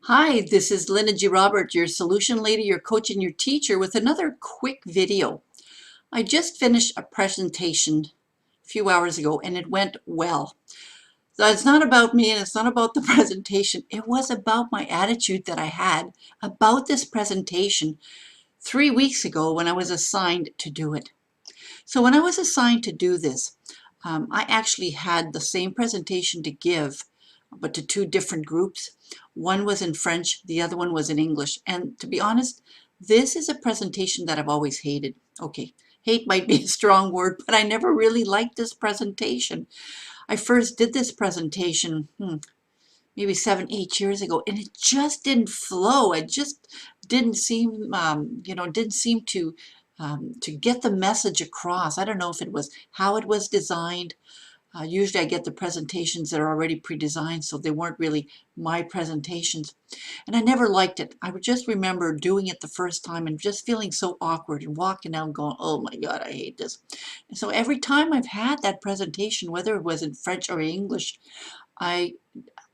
Hi, this is Linda G. Robert, your solution lady, your coach, and your teacher with another quick video. I just finished a presentation a few hours ago and it went well. So it's not about me and it's not about the presentation. It was about my attitude that I had about this presentation 3 weeks ago when I was assigned to do it. So when I was assigned to do this, I actually had the same presentation to give, but to two different groups. One was in French, the other one was in English. And to be honest, this is a presentation that I've always hated. Okay, hate might be a strong word, but I never really liked this presentation. I first did this presentation maybe 7, 8 years ago, and it just didn't flow. It just didn't seem, didn't seem to get the message across. I don't know if it was how it was designed. Usually I get the presentations that are already pre-designed, so they weren't really my presentations. And I never liked it. I would just remember doing it the first time and just feeling so awkward and walking out and going, oh my God, I hate this. And so every time I've had that presentation, whether it was in French or English, I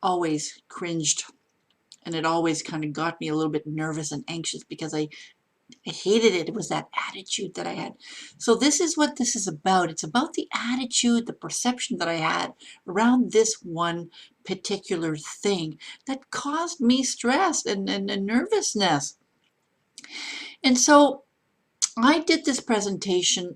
always cringed, and it always kind of got me a little bit nervous and anxious because I hated it. It was that attitude that I had. So this is what this is about. It's about the attitude, the perception that I had around this one particular thing that caused me stress and nervousness. And so I did this presentation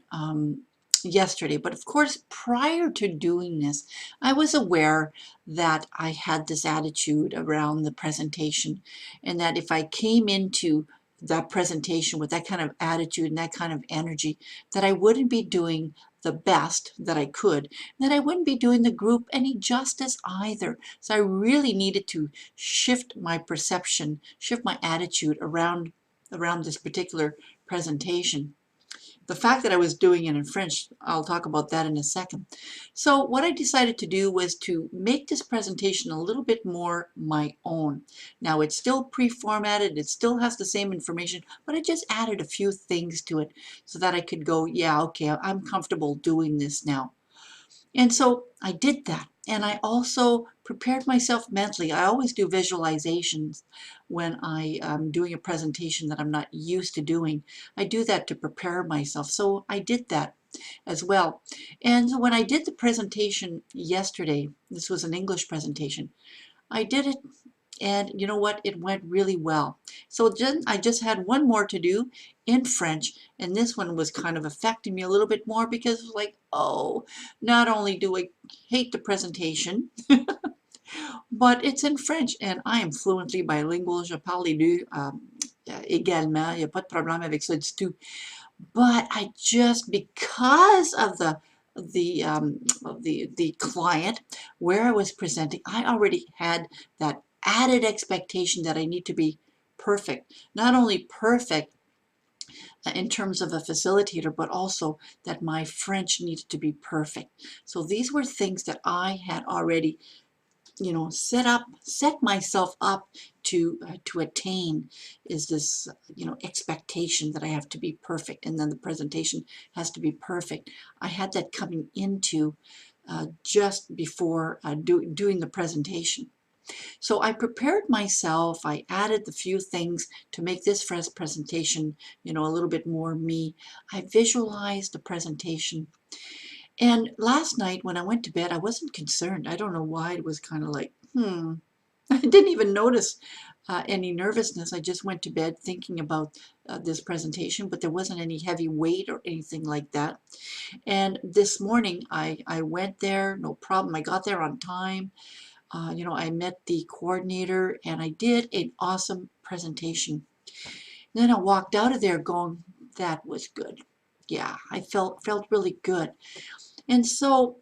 yesterday, but of course, prior to doing this, I was aware that I had this attitude around the presentation, and that if I came into that presentation with that kind of attitude and that kind of energy, that I wouldn't be doing the best that I could, that I wouldn't be doing the group any justice either. So I really needed to shift my perception, shift my attitude around this particular presentation. The fact that I was doing it in French, I'll talk about that in a second. So what I decided to do was to make this presentation a little bit more my own. Now it's still pre-formatted, it still has the same information, but I just added a few things to it so that I could go, yeah, okay, I'm comfortable doing this now. And so I did that. And I also prepared myself mentally. I always do visualizations when I am doing a presentation that I'm not used to doing. I do that to prepare myself. So I did that as well. And when I did the presentation yesterday, this was an English presentation, I did it, and you know what? It went really well. So then I just had one more to do in French, and this one was kind of affecting me a little bit more because it was like, oh, not only do I hate the presentation, but it's in French, and I am fluently bilingual. Je parle les deux également. Il n'y a pas de problème avec ça du tout. But I just, because of the client where I was presenting, I already had that added expectation that I need to be perfect. Not only perfect in terms of a facilitator, but also that my French needed to be perfect. So these were things that I had already, set myself up to attain, is this, expectation that I have to be perfect, and then the presentation has to be perfect. I had that coming into just before doing the presentation. So I prepared myself. I added the few things to make this first presentation, a little bit more me. I visualized the presentation. And last night when I went to bed, I wasn't concerned. I don't know why. It was kind of like, I didn't even notice any nervousness. I just went to bed thinking about this presentation, but there wasn't any heavy weight or anything like that. And this morning I went there, no problem. I got there on time. I met the coordinator and I did an awesome presentation. Then I walked out of there going, that was good. Yeah, I felt really good. And so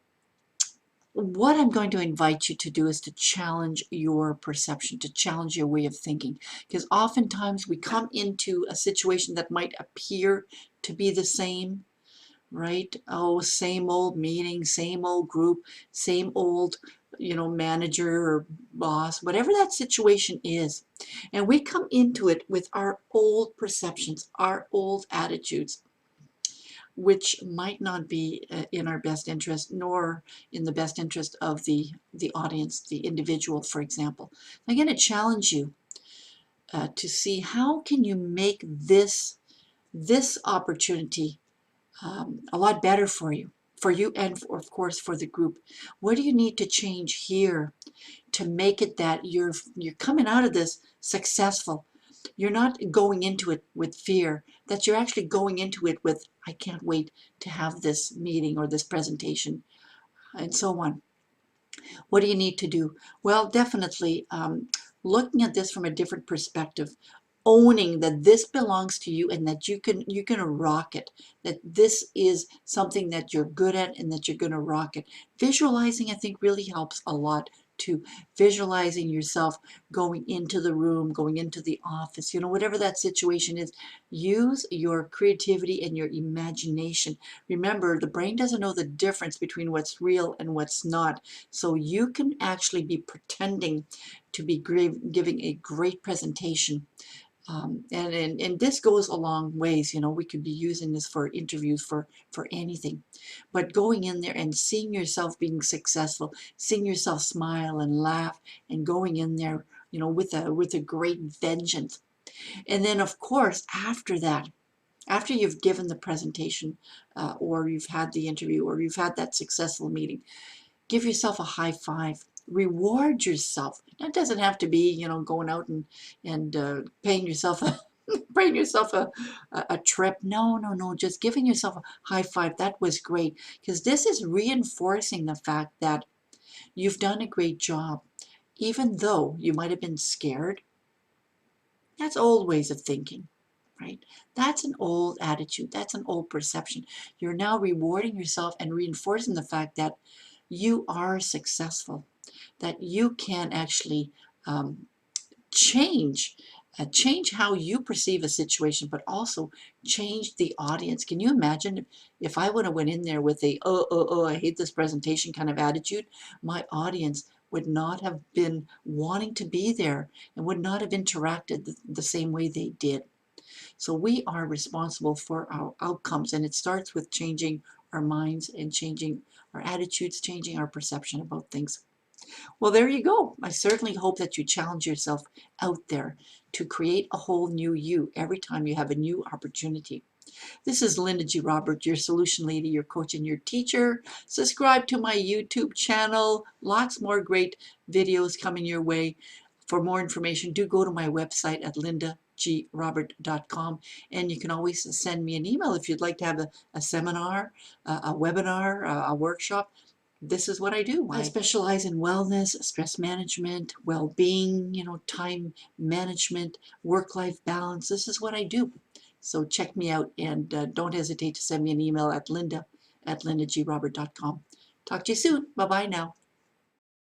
what I'm going to invite you to do is to challenge your perception, to challenge your way of thinking. Because oftentimes we come into a situation that might appear to be the same, right? Oh, same old meeting, same old group, same old, manager or boss, whatever that situation is. And we come into it with our old perceptions, our old attitudes, which might not be in our best interest, nor in the best interest of the audience, the individual, for example. I'm going to challenge you. to see how can you make this opportunity a lot better for you and of course for the group. What do you need to change here to make it that you're coming out of this successful? You're not going into it with fear, that you're actually going into it with, I can't wait to have this meeting or this presentation, and so on. What do you need to do? Well, definitely looking at this from a different perspective, owning that this belongs to you and that you're gonna rock it, that this is something that you're good at and that you're gonna rock it. Visualizing, I think, really helps a lot too. Visualizing yourself going into the room, going into the office, whatever that situation is. Use your creativity and your imagination. Remember, the brain doesn't know the difference between what's real and what's not. So you can actually be pretending to be giving a great presentation. And this goes a long ways. We could be using this for interviews, for anything. But going in there and seeing yourself being successful, seeing yourself smile and laugh, and going in there, with a great vengeance. And then, of course, after that, after you've given the presentation, or you've had the interview, or you've had that successful meeting, give yourself a high five. Reward yourself. That doesn't have to be, going out and paying yourself a trip. No, no, no. Just giving yourself a high five. That was great, because this is reinforcing the fact that you've done a great job, even though you might have been scared. That's old ways of thinking, right? That's an old attitude. That's an old perception. You're now rewarding yourself and reinforcing the fact that you are successful, that you can actually change how you perceive a situation, but also change the audience. Can you imagine if I would have went in there with a I hate this presentation kind of attitude? My audience would not have been wanting to be there and would not have interacted the same way they did. So we are responsible for our outcomes, and it starts with changing our minds and changing our attitudes, changing our perception about things. Well, there you go. I certainly hope that you challenge yourself out there to create a whole new you every time you have a new opportunity. This is Linda G. Robert, your solution lady, your coach, and your teacher. Subscribe to my YouTube channel. Lots more great videos coming your way. For more information, do go to my website at lindagrobert.com, and you can always send me an email if you'd like to have a seminar, a webinar, a workshop. This is what I do. I specialize in wellness, stress management, well-being, time management, work-life balance. This is what I do. So check me out, and don't hesitate to send me an email at linda@lindagrobert.com. Talk to you soon. Bye-bye now.